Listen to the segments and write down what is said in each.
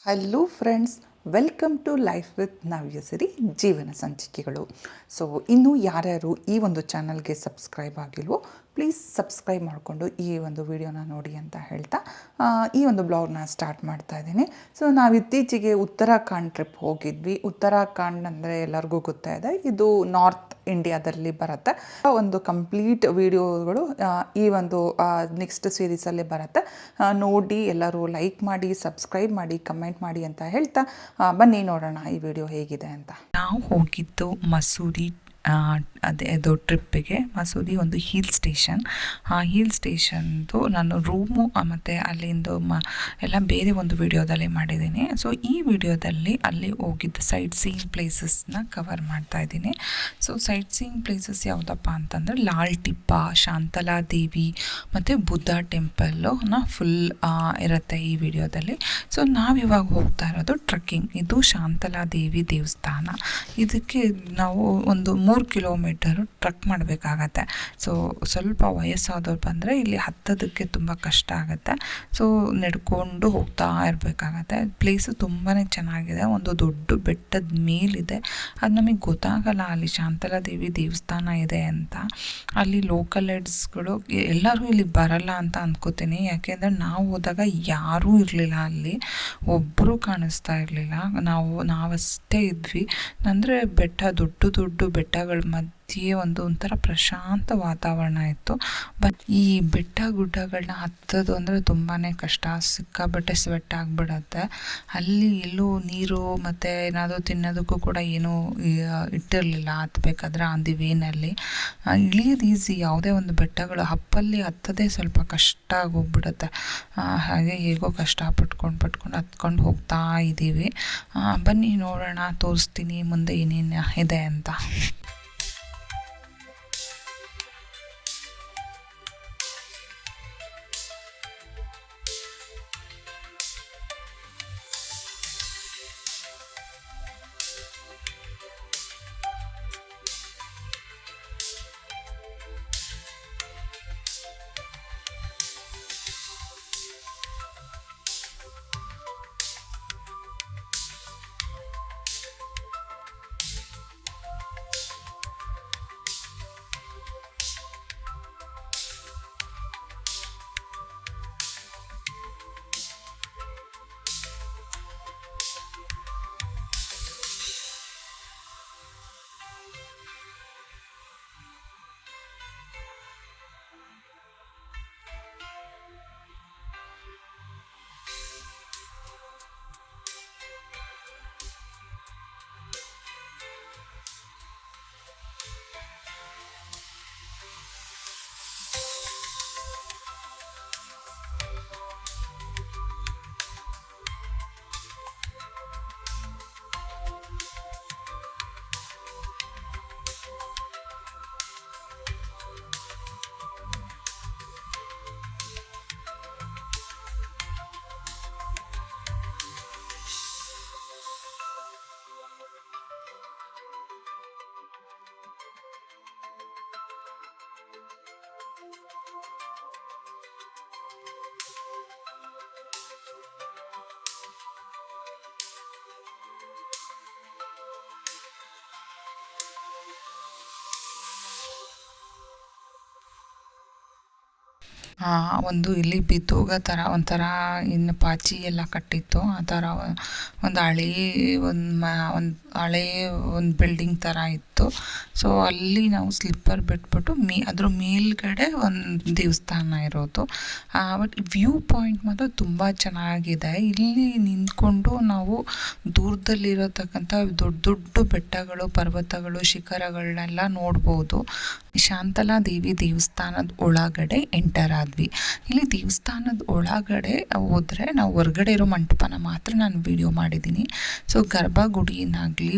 Hello friends, welcome to life with Navyasiri ಜೀವನ ಸಂಚಿಕೆಗಳು. So ಇನ್ನೂ ಯಾರ್ಯಾರು ಈ ಒಂದು ಚಾನಲ್ಗೆ ಸಬ್ಸ್ಕ್ರೈಬ್ ಆಗಿಲ್ವೋ ಪ್ಲೀಸ್ ಸಬ್ಸ್ಕ್ರೈಬ್ ಮಾಡಿಕೊಂಡು ಈ ಒಂದು ವಿಡಿಯೋನ ನೋಡಿ ಅಂತ ಹೇಳ್ತಾ ಈ ಒಂದು ಬ್ಲಾಗ್ನ ಸ್ಟಾರ್ಟ್ ಮಾಡ್ತಾ ಇದ್ದೀನಿ. ಸೊ ನಾವು ಇತ್ತೀಚೆಗೆ ಉತ್ತರಾಖಂಡ್ ಟ್ರಿಪ್ ಹೋಗಿದ್ವಿ. ಉತ್ತರಾಖಂಡ್ ಅಂದರೆ ಎಲ್ಲರಿಗೂ ಗೊತ್ತಾ ಇದೆ, ಇದು ನಾರ್ತ್ ಇಂಡಿಯಾದಲ್ಲಿ ಬರುತ್ತೆ. ಒಂದು ಕಂಪ್ಲೀಟ್ ವಿಡಿಯೋಗಳು ಈ ಒಂದು ನೆಕ್ಸ್ಟ್ ಸೀರೀಸಲ್ಲೇ ಬರುತ್ತೆ. ನೋಡಿ ಎಲ್ಲರೂ ಲೈಕ್ ಮಾಡಿ, ಸಬ್ಸ್ಕ್ರೈಬ್ ಮಾಡಿ, ಕಮೆಂಟ್ ಮಾಡಿ ಅಂತ ಹೇಳ್ತಾ ಬನ್ನಿ ನೋಡೋಣ ಈ ವಿಡಿಯೋ ಹೇಗಿದೆ ಅಂತ. ನಾವು ಹೋಗಿದ್ದು ಮಸೂರಿ ಅದು ಟ್ರಿಪ್ಪಿಗೆ. ಮಸೂರಿ ಒಂದು ಹಿಲ್ ಸ್ಟೇಷನ್. ಆ ಹಿಲ್ ಸ್ಟೇಷನ್ದು ನಾನು ರೂಮು ಮತ್ತು ಅಲ್ಲಿಂದು ಎಲ್ಲ ಬೇರೆ ಒಂದು ವಿಡಿಯೋದಲ್ಲಿ ಮಾಡಿದ್ದೀನಿ. ಸೊ ಈ ವಿಡಿಯೋದಲ್ಲಿ ಅಲ್ಲಿ ಹೋಗಿದ್ದ ಸೈಟ್ ಸೀಯಿಂಗ್ ಪ್ಲೇಸಸ್ನ ಕವರ್ ಮಾಡ್ತಾ ಇದ್ದೀನಿ. ಸೊ ಸೈಟ್ ಸೀಯಿಂಗ್ ಪ್ಲೇಸಸ್ ಯಾವುದಪ್ಪ ಅಂತಂದರೆ ಲಾಲ್ ಟಿಪ್ಪ, ಶಾಂತಲಾ ದೇವಿ ಮತ್ತು ಬುದ್ಧ ಟೆಂಪಲ್ಲು ಫುಲ್ ಇರುತ್ತೆ ಈ ವಿಡಿಯೋದಲ್ಲಿ. ಸೊ ನಾವಿವಾಗ ಹೋಗ್ತಾ ಇರೋದು ಟ್ರೆಕ್ಕಿಂಗ್. ಇದು ಶಾಂತಲಾ ದೇವಿ ದೇವಸ್ಥಾನ. ಇದಕ್ಕೆ ನಾವು ಒಂದು 3 ಕಿಲೋಮೀಟರು ಟ್ರಕ್ ಮಾಡಬೇಕಾಗತ್ತೆ. ಸೊ ಸ್ವಲ್ಪ ವಯಸ್ಸಾದವ್ರು ಬಂದರೆ ಇಲ್ಲಿ ಹತ್ತೋದಕ್ಕೆ ತುಂಬ ಕಷ್ಟ ಆಗುತ್ತೆ. ಸೊ ನಡ್ಕೊಂಡು ಹೋಗ್ತಾ ಇರಬೇಕಾಗತ್ತೆ. ಪ್ಲೇಸು ತುಂಬಾ ಚೆನ್ನಾಗಿದೆ. ಒಂದು ದೊಡ್ಡ ಬೆಟ್ಟದ ಮೇಲಿದೆ. ಅದು ನಮಗೆ ಗೊತ್ತಾಗಲ್ಲ ಅಲ್ಲಿ ಶಾಂತಲಾ ದೇವಿ ದೇವಸ್ಥಾನ ಇದೆ ಅಂತ. ಅಲ್ಲಿ ಲೋಕಲ್ ಹೆಡ್ಸ್ಗಳು ಎಲ್ಲರೂ ಇಲ್ಲಿ ಬರಲ್ಲ ಅಂತ ಅಂದ್ಕೋತೀನಿ. ಯಾಕೆಂದರೆ ನಾವು ಹೋದಾಗ ಯಾರೂ ಇರಲಿಲ್ಲ, ಅಲ್ಲಿ ಒಬ್ಬರು ಕಾಣಿಸ್ತಾ ಇರಲಿಲ್ಲ. ನಾವಷ್ಟೇ ಇದ್ವಿ. ಅಂದರೆ ದೊಡ್ಡ ಬೆಟ್ಟಗಳ ಮಧ್ಯೆ ಒಂಥರ ಪ್ರಶಾಂತ ವಾತಾವರಣ ಇತ್ತು. ಬಟ್ ಈ ಬೆಟ್ಟ ಗುಡ್ಡಗಳನ್ನ ಹತ್ತೋದು ಅಂದರೆ ತುಂಬಾ ಕಷ್ಟ. ಸಿಕ್ಕಾಬಟ್ಟೆ ಸ್ವೆಟ್ ಆಗಿಬಿಡತ್ತೆ. ಅಲ್ಲಿ ಎಲ್ಲೂ ನೀರು ಮತ್ತು ಏನಾದರೂ ತಿನ್ನೋದಕ್ಕೂ ಕೂಡ ಏನೂ ಇಟ್ಟಿರಲಿಲ್ಲ ಹತ್ತಬೇಕಾದ್ರೆ. ಆನ್ ದಿ ವೇನಲ್ಲಿ ಇಳಿಯೋದು ಈಸಿ. ಯಾವುದೇ ಒಂದು ಬೆಟ್ಟಗಳು ಹತ್ತೋದೇ ಸ್ವಲ್ಪ ಕಷ್ಟ ಆಗೋಗ್ಬಿಡುತ್ತೆ. ಹಾಗೆ ಹೇಗೋ ಪಟ್ಕೊಂಡು ಹತ್ಕೊಂಡು ಹೋಗ್ತಾ ಇದ್ದೀವಿ. ಬನ್ನಿ ನೋಡೋಣ, ತೋರಿಸ್ತೀನಿ ಮುಂದೆ ಏನೇನು ಇದೆ ಅಂತ. ಒಂದು ಇಲ್ಲಿ ಬಿದ್ದೋಗೋ ಥರ ಒಂಥರ ಇನ್ನು ಪಾಚಿ ಎಲ್ಲ ಕಟ್ಟಿತ್ತು. ಆ ಥರ ಒಂದು ಒಂದು ಬಿಲ್ಡಿಂಗ್ ಥರ ಇತ್ತು. ಸೊ ಅಲ್ಲಿ ನಾವು ಸ್ಲಿಪ್ಪರ್ ಬಿಟ್ಬಿಟ್ಟು ಅದ್ರ ಮೇಲ್ಗಡೆ ಒಂದು ದೇವಸ್ಥಾನ ಇರೋದು. ಬಟ್ ವ್ಯೂ ಪಾಯಿಂಟ್ ಮಾತ್ರ ತುಂಬ ಚೆನ್ನಾಗಿದೆ. ಇಲ್ಲಿ ನಿಂತ್ಕೊಂಡು ನಾವು ದೂರದಲ್ಲಿರತಕ್ಕಂಥ ದೊಡ್ಡ ಬೆಟ್ಟಗಳು, ಪರ್ವತಗಳು, ಶಿಖರಗಳನ್ನೆಲ್ಲ ನೋಡ್ಬೋದು. ಶಾಂತಲಾ ದೇವಿ ದೇವಸ್ಥಾನದ ಒಳಗಡೆ ಎಂಟರ್ ಆದ್ವಿ. ಇಲ್ಲಿ ದೇವಸ್ಥಾನದ ಒಳಗಡೆ ಹೋದರೆ ನಾವು ಹೊರಗಡೆ ಇರೋ ಮಂಟಪನ ಮಾತ್ರ ನಾನು ವಿಡಿಯೋ ಮಾಡಿದ್ದೀನಿ. ಸೊ ಗರ್ಭಗುಡಿನಾಗಲಿ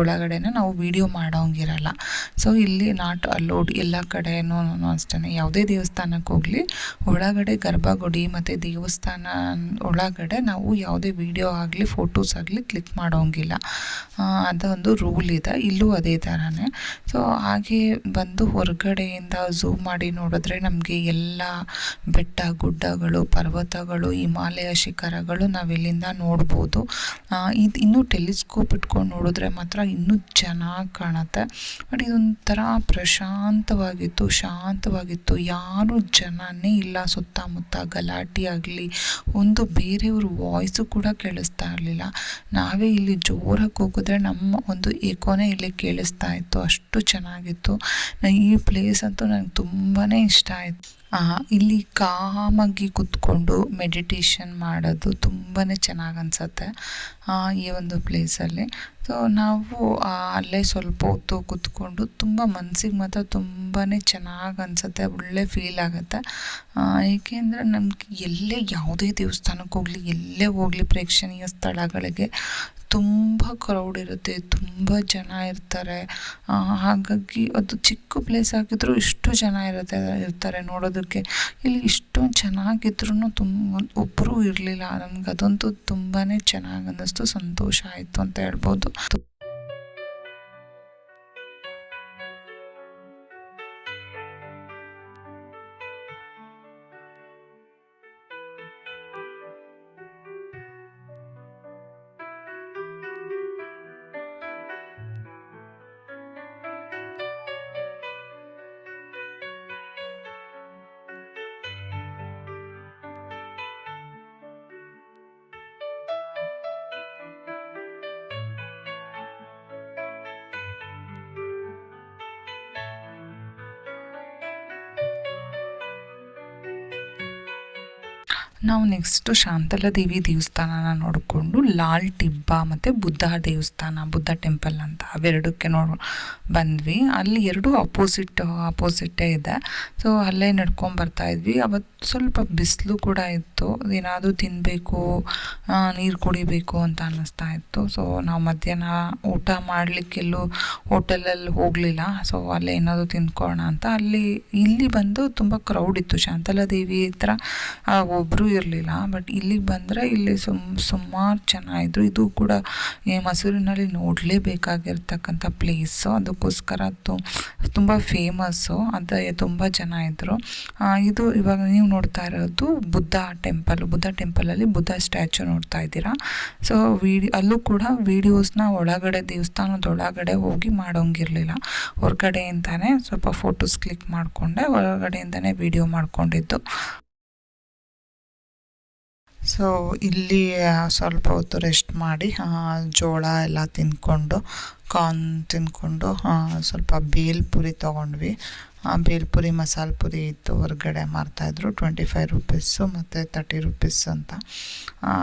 ಒಳಗಡೆನ ನಾವು ವಿಡಿಯೋ ಮಾಡೋಂಗಿರಲ್ಲ. ಸೊ ಇಲ್ಲಿ ನಾಟ್ ಅಲೋಡ್ ಎಲ್ಲ ಕಡೆನೂ ಅಷ್ಟೇ. ಯಾವುದೇ ದೇವಸ್ಥಾನಕ್ಕೆ ಹೋಗಲಿ ಒಳಗಡೆ ಗರ್ಭಗುಡಿ ಮತ್ತು ದೇವಸ್ಥಾನ ಒಳಗಡೆ ನಾವು ಯಾವುದೇ ವಿಡಿಯೋ ಆಗಲಿ ಫೋಟೋಸ್ ಆಗಲಿ ಕ್ಲಿಕ್ ಮಾಡೋಂಗಿಲ್ಲ. ಅದೊಂದು ರೂಲ್ ಇದೆ. ಇಲ್ಲೂ ಅದೇ ಥರನೇ. ಸೊ ಹಾಗೆ ಬಂದು ಹೊರಗಡೆಯಿಂದ ಝೂಮ್ ಮಾಡಿ ನೋಡಿದ್ರೆ ನಮಗೆ ನಮಗೆ ಎಲ್ಲ ಬೆಟ್ಟ ಗುಡ್ಡಗಳು, ಪರ್ವತಗಳು, ಹಿಮಾಲಯ ಶಿಖರಗಳು ನಾವಿಲ್ಲಿಂದ ನೋಡ್ಬೋದು. ಇದು ಇನ್ನೂ ಟೆಲಿಸ್ಕೋಪ್ ಇಟ್ಕೊಂಡು ನೋಡಿದ್ರೆ ಮಾತ್ರ ಇನ್ನೂ ಚೆನ್ನಾಗಿ ಕಾಣುತ್ತೆ. ಬಟ್ ಇದೊಂಥರ ಶಾಂತವಾಗಿತ್ತು. ಯಾರೂ ಜನನೇ ಇಲ್ಲ ಸುತ್ತಮುತ್ತ. ಗಲಾಟೆ ಆಗಲಿ, ಒಂದು ಬೇರೆಯವ್ರ ವಾಯ್ಸು ಕೂಡ ಕೇಳಿಸ್ತಾ ಇರಲಿಲ್ಲ. ನಾವೇ ಇಲ್ಲಿ ಜೋರಾಗಿ ಹೋಗಿದ್ರೆ ನಮ್ಮ ಒಂದು ಏಕೋನೇ ಇಲ್ಲಿ ಕೇಳಿಸ್ತಾ ಇತ್ತು. ಅಷ್ಟು ಚೆನ್ನಾಗಿತ್ತು. ಈ ಪ್ಲೇಸ್ ಅಂತೂ ನನಗೆ ತುಂಬಾ ಇಷ್ಟ ಆಯಿತು. ಇಲ್ಲಿ ಕಾಮಾಗಿ ಕೂತ್ಕೊಂಡು ಮೆಡಿಟೇಷನ್ ಮಾಡೋದು ತುಂಬಾ ಚೆನ್ನಾಗಿ ಅನಿಸುತ್ತೆ ಈ ಒಂದು ಪ್ಲೇಸಲ್ಲಿ. ಸೊ ನಾವು ಅಲ್ಲೇ ಸ್ವಲ್ಪ ಹೊತ್ತು ಕೂತ್ಕೊಂಡು ತುಂಬ ಮನಸ್ಸಿಗೆ ಮಾತ್ರ ತುಂಬಾ ಚೆನ್ನಾಗಿ ಅನಿಸುತ್ತೆ, ಒಳ್ಳೆ ಫೀಲ್ ಆಗುತ್ತೆ. ಏಕೆಂದರೆ ನಮ್ಗೆ ಯಾವುದೇ ದೇವಸ್ಥಾನಕ್ಕೆ ಹೋಗಲಿ, ಎಲ್ಲೇ ಹೋಗಲಿ, ಪ್ರೇಕ್ಷಣೀಯ ಸ್ಥಳಗಳಿಗೆ ತುಂಬ ಕ್ರೌಡ್ ಇರುತ್ತೆ, ತುಂಬ ಜನ ಇರ್ತಾರೆ. ಹಾಗಾಗಿ ಅದು ಚಿಕ್ಕ ಪ್ಲೇಸ್ ಆಗಿದ್ದರೂ ಇಷ್ಟು ಜನ ಇರ್ತಾರೆ ನೋಡೋದಕ್ಕೆ. ಇಲ್ಲಿ ಇಷ್ಟೊಂದು ಚೆನ್ನಾಗಿದ್ರೂ ಒಬ್ಬರೂ ಇರಲಿಲ್ಲ. ನಮ್ಗೆ ಅದಂತೂ ತುಂಬಾ ಚೆನ್ನಾಗಿ ಅನ್ನಿಸ್ತು, ಸಂತೋಷ ಆಯಿತು ಅಂತ ಹೇಳ್ಬೋದು. ನಾವು ನೆಕ್ಸ್ಟು ಶಾಂತಲಾದೇವಿ ದೇವಸ್ಥಾನನ ನೋಡಿಕೊಂಡು ಲಾಲ್ ಟಿಬ್ಬ ಮತ್ತು ಬುದ್ಧ ಟೆಂಪಲ್ ಅಂತ ಅವೆರಡಕ್ಕೆ ಬಂದ್ವಿ. ಅಲ್ಲಿ ಎರಡು ಅಪೋಸಿಟ್ಟೇ ಇದೆ. ಸೊ ಅಲ್ಲೇ ನಡ್ಕೊಂಬರ್ತಾಯಿದ್ವಿ. ಅವತ್ತು ಸ್ವಲ್ಪ ಬಿಸಿಲು ಕೂಡ ಇತ್ತು. ಏನಾದರೂ ತಿನ್ನಬೇಕು, ನೀರು ಕುಡಿಬೇಕು ಅಂತ ಅನ್ನಿಸ್ತಾ ಇತ್ತು. ಸೊ ನಾವು ಮಧ್ಯಾಹ್ನ ಊಟ ಮಾಡಲಿಕ್ಕೆಲ್ಲೂ ಹೋಟೆಲಲ್ಲಿ ಹೋಗಲಿಲ್ಲ. ಸೊ ಅಲ್ಲೇ ಏನಾದರೂ ತಿಂದ್ಕೊಳ್ಳೋಣ ಅಂತ ಇಲ್ಲಿ ಬಂದು ತುಂಬ ಕ್ರೌಡ್ ಇತ್ತು. ಶಾಂತಲಾದೇವಿ ಹತ್ರ ಒಬ್ಬರು ಇರಲಿಲ್ಲ. ಬಟ್ ಇಲ್ಲಿಗೆ ಬಂದರೆ ಇಲ್ಲಿ ಸುಮಾರು ಜನ ಇದ್ದರು. ಇದು ಕೂಡ ಮೈಸೂರಿನಲ್ಲಿ ನೋಡಲೇಬೇಕಾಗಿರ್ತಕ್ಕಂಥ ಪ್ಲೇಸು. ಅದಕ್ಕೋಸ್ಕರ ತುಂಬ ಫೇಮಸ್ಸು. ಅದೇ ತುಂಬ ಜನ ಇದ್ದರು. ಇದು ಇವಾಗ ನೀವು ನೋಡ್ತಾ ಇರೋದು ಬುದ್ಧ ಟೆಂಪಲಲ್ಲಿ ಬುದ್ಧ ಸ್ಟ್ಯಾಚು ನೋಡ್ತಾ ಇದ್ದೀರಾ. ಸೊ ಅಲ್ಲೂ ಕೂಡ ವೀಡಿಯೋಸ್ನ ದೇವಸ್ಥಾನದೊಳಗಡೆ ಹೋಗಿ ಮಾಡೋಂಗಿರಲಿಲ್ಲ. ಹೊರಗಡೆಯಿಂದಾನೇ ಸ್ವಲ್ಪ ಫೋಟೋಸ್ ಕ್ಲಿಕ್ ಮಾಡಿಕೊಂಡೆ, ಹೊರಗಡೆಯಿಂದನೇ ವೀಡಿಯೋ ಮಾಡ್ಕೊಂಡಿದ್ದು. ಸೊ ಇಲ್ಲಿ ಸ್ವಲ್ಪ ಹೊತ್ತು ರೆಸ್ಟ್ ಮಾಡಿ ಜೋಳ ಎಲ್ಲ ತಿಂದ್ಕೊಂಡು, ಕಾರ್ನ್ ತಿಂದ್ಕೊಂಡು ಸ್ವಲ್ಪ ಬೇಲ್ಪುರಿ ತೊಗೊಂಡ್ವಿ. ಬೇಲ್ಪುರಿ ಮಸಾಲೆ ಪುರಿ ಇತ್ತು, ಹೊರಗಡೆ ಮಾರ್ತಾಯಿದ್ರು. 25 ರೂಪೀಸು ಮತ್ತು 30 ರೂಪೀಸ್ ಅಂತ.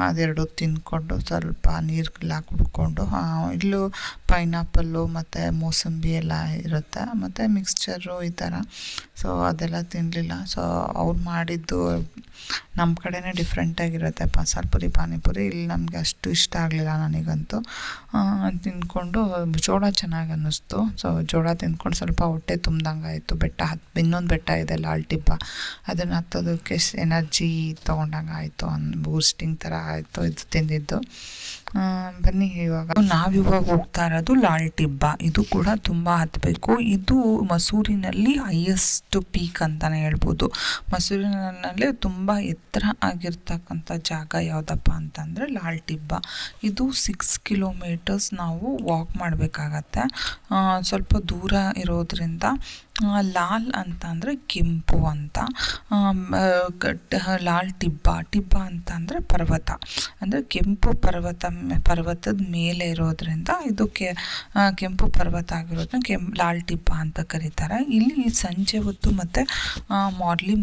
ಅದೆರಡು ತಿಂದ್ಕೊಂಡು ಸ್ವಲ್ಪ ನೀರೆಲ್ಲ ಕುಡ್ಕೊಂಡು, ಇಲ್ಲೂ ಪೈನಾಪಲ್ಲು ಮತ್ತು ಮೋಸಂಬಿ ಎಲ್ಲ ಇರುತ್ತೆ, ಮತ್ತು ಮಿಕ್ಸ್ಚರು ಈ ಥರ. ಸೊ ಅದೆಲ್ಲ ತಿನ್ನಲಿಲ್ಲ. ಸೊ ಅವ್ರು ಮಾಡಿದ್ದು ನಮ್ಮ ಕಡೆನೇ ಡಿಫ್ರೆಂಟಾಗಿರುತ್ತೆ ಮಸಾಲೆ ಪುರಿ, ಪಾನಿಪುರಿ. ಇಲ್ಲಿ ನಮಗೆ ಅಷ್ಟು ಇಷ್ಟ ಆಗಲಿಲ್ಲ ನನಗಂತೂ. ತಿಂದ್ಕೊಂಡು ಜೋಳ ಚೆನ್ನಾಗಿ ಅನ್ನಿಸ್ತು. ಸೊ ಜೋಳ ತಿಂದ್ಕೊಂಡು ಸ್ವಲ್ಪ ಹೊಟ್ಟೆ ತುಂಬ್ದಂಗೆ ಆಯಿತು. ಇನ್ನೊಂದು ಬೆಟ್ಟ ಇದೆ ಲಾಲ್ ಟಿಬ್ಬ, ಅದನ್ನು ಹತ್ತೋದಕ್ಕೆ ಎನರ್ಜಿ ತೊಗೊಂಡಂಗೆ ಆಯಿತು, ಬೂಸ್ಟಿಂಗ್ ಥರ ಆಯಿತು ಇದು ತಿಂದಿದ್ದು. ಬನ್ನಿ ನಾವಿವಾಗ ಹೋಗ್ತಾ ಇರೋದು ಲಾಲ್ ಟಿಬ್ಬ. ಇದು ಕೂಡ ತುಂಬ ಹತ್ತಬೇಕು. ಇದು ಮೈಸೂರಿನಲ್ಲಿ ಹೈಯೆಸ್ಟ್ ಪೀಕ್ ಅಂತಲೇ ಹೇಳ್ಬೋದು. ಮೈಸೂರಿನಲ್ಲೇ ತುಂಬ ಎತ್ತರ ಆಗಿರ್ತಕ್ಕಂಥ ಜಾಗ ಯಾವುದಪ್ಪ ಅಂತಂದರೆ ಲಾಲ್ ಟಿಬ್ಬ. ಇದು 6 ಕಿಲೋಮೀಟರ್ಸ್ ನಾವು ವಾಕ್ ಮಾಡಬೇಕಾಗತ್ತೆ. ಸ್ವಲ್ಪ ದೂರ ಇರೋದ್ರಿಂದ ಲಾಲ್ ಅಂತ ಅಂದರೆ ಕೆಂಪು ಅಂತ, ಲಾಲ್ ಟಿಬ್ಬ ಅಂತ ಅಂದರೆ ಪರ್ವತ, ಅಂದರೆ ಕೆಂಪು ಪರ್ವತದ ಮೇಲೆ ಇರೋದ್ರಿಂದ ಇದಕ್ಕೆ ಕೆಂಪು ಪರ್ವತ ಆಗಿರೋದ್ರಿಂದ ಲಾಲ್ ಟಿಬ್ಬ ಅಂತ ಕರೀತಾರೆ. ಇಲ್ಲಿ ಸಂಜೆ ಹೊತ್ತು ಮತ್ತು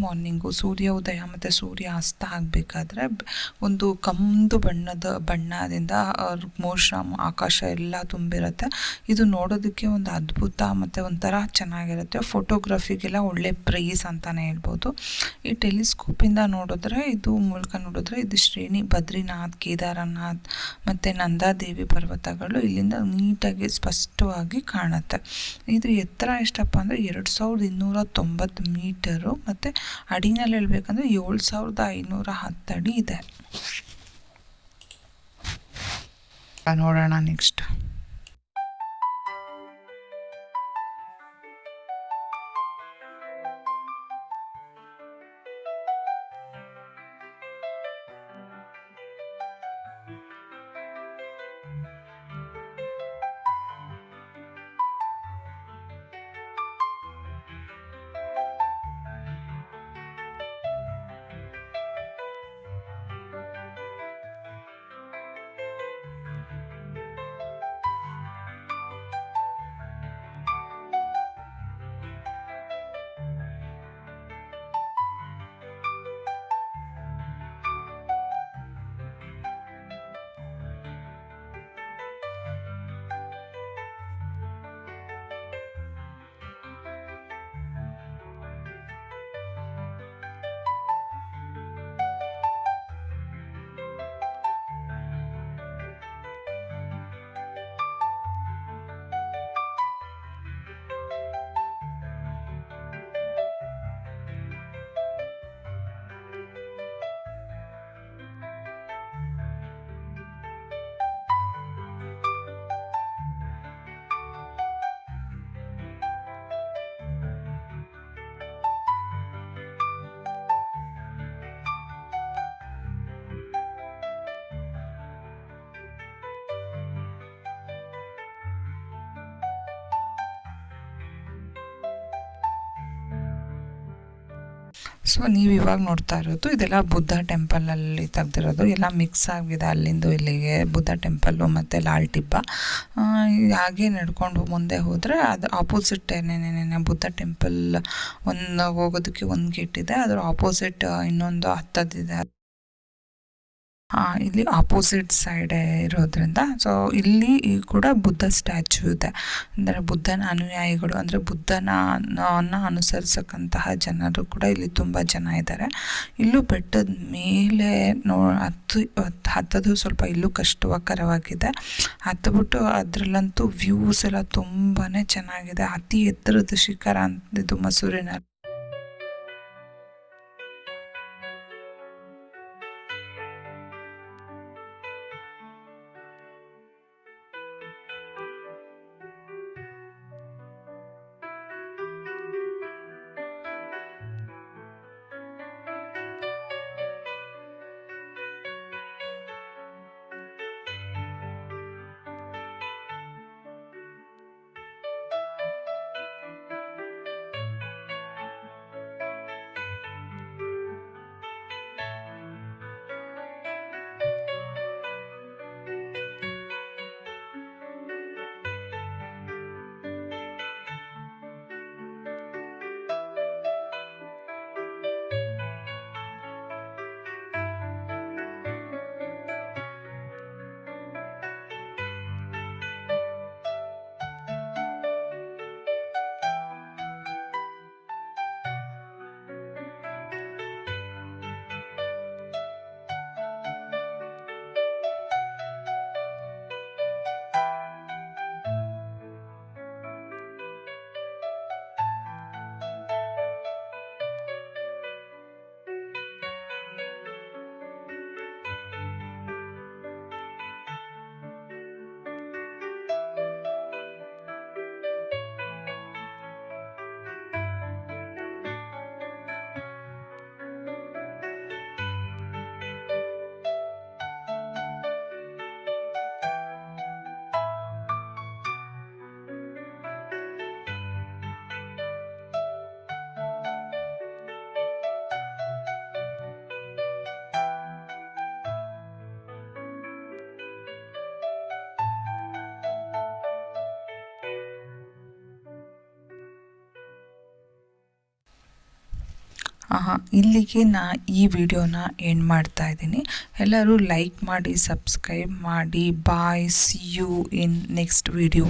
ಮಾರ್ನಿಂಗು ಸೂರ್ಯ ಉದಯ ಮತ್ತು ಸೂರ್ಯ ಅಸ್ತ ಆಗಬೇಕಾದ್ರೆ ಒಂದು ಕಂದು ಬಣ್ಣದಿಂದ ಮೋಡ ಆಕಾಶ ಎಲ್ಲ ತುಂಬಿರುತ್ತೆ. ಇದು ನೋಡೋದಕ್ಕೆ ಒಂದು ಅದ್ಭುತ ಮತ್ತು ಒಂಥರ ಚೆನ್ನಾಗಿರುತ್ತೆ. ಫೋಟೋಗ್ರಫಿಗೆಲ್ಲ ಒಳ್ಳೆ ಪ್ರೈಸ್ ಅಂತಲೇ ಹೇಳ್ಬೋದು. ಈ ಟೆಲಿಸ್ಕೋಪಿಂದ ನೋಡಿದ್ರೆ ಇದು ಶ್ರೇಣಿ ಬದ್ರಿನಾಥ್, ಕೇದಾರನಾಥ್ ಮತ್ತು ನಂದಾದೇವಿ ಪರ್ವತಗಳು ಇಲ್ಲಿಂದ ನೀಟಾಗಿ ಸ್ಪಷ್ಟವಾಗಿ ಕಾಣುತ್ತೆ. ಇದು ಎತ್ತರ ಎಷ್ಟಪ್ಪ ಅಂದರೆ 2290 ಮೀಟರು ಮತ್ತು ಅಡಿನಲ್ಲಿ ಹೇಳ್ಬೇಕಂದ್ರೆ 7510 ಅಡಿ ಇದೆ. ನೋಡೋಣ ನೆಕ್ಸ್ಟ್. ಸೊ ನೀವು ಇವಾಗ ನೋಡ್ತಾ ಇರೋದು ಇದೆಲ್ಲ ಬುದ್ಧ ಟೆಂಪಲಲ್ಲಿ ತೆಗ್ದಿರೋದು, ಎಲ್ಲ ಮಿಕ್ಸ್ ಆಗಿದೆ ಅಲ್ಲಿಂದ ಇಲ್ಲಿಗೆ ಬುದ್ಧ ಟೆಂಪಲ್ಲು ಮತ್ತು ಲಾಲ್ ಟಿಬ್ಬ. ಹಾಗೆ ನಡ್ಕೊಂಡು ಮುಂದೆ ಹೋದರೆ ಅದು ಆಪೋಸಿಟ್ ಬುದ್ಧ ಟೆಂಪಲ್ ಹೋಗೋದಕ್ಕೆ ಒಂದು ಗೇಟ್ ಇದೆ, ಅದರ ಆಪೋಸಿಟ್ ಇನ್ನೊಂದು ಹತ್ತದಿದೆ. ಇಲ್ಲಿ ಆಪೋಸಿಟ್ ಸೈಡೇ ಇರೋದ್ರಿಂದ ಸೊ ಇಲ್ಲಿ ಕೂಡ ಬುದ್ಧ ಸ್ಟ್ಯಾಚು ಇದೆ. ಅಂದರೆ ಬುದ್ಧನ ಅನುಯಾಯಿಗಳು, ಅಂದರೆ ಬುದ್ಧನ ಅನುಸರಿಸಕ್ಕಂತಹ ಜನರು ಕೂಡ ಇಲ್ಲಿ ತುಂಬ ಜನ ಇದ್ದಾರೆ. ಇಲ್ಲೂ ಬೆಟ್ಟದ ಮೇಲೆ ಹತ್ತೋದು ಸ್ವಲ್ಪ ಇಲ್ಲೂ ಕಷ್ಟಕರವಾಗಿದೆ. ಹತ್ತಬಿಟ್ಟು ಅದರಲ್ಲಂತೂ ವ್ಯೂಸ್ ಎಲ್ಲ ತುಂಬಾ ಚೆನ್ನಾಗಿದೆ. ಅತಿ ಎತ್ತರದ ಶಿಖರ ಅಂತಿದ್ದು ಮಸೂರಿನಲ್ಲಿ. ಇಲ್ಲಿಗೆ ಈ ವಿಡಿಯೋನ ಎಂಡ್ ಮಾಡ್ತಾ ಇದ್ದೀನಿ. ಎಲ್ಲರೂ ಲೈಕ್ ಮಾಡಿ, ಸಬ್ಸ್ಕ್ರೈಬ್ ಮಾಡಿ. Bye, see you in next video.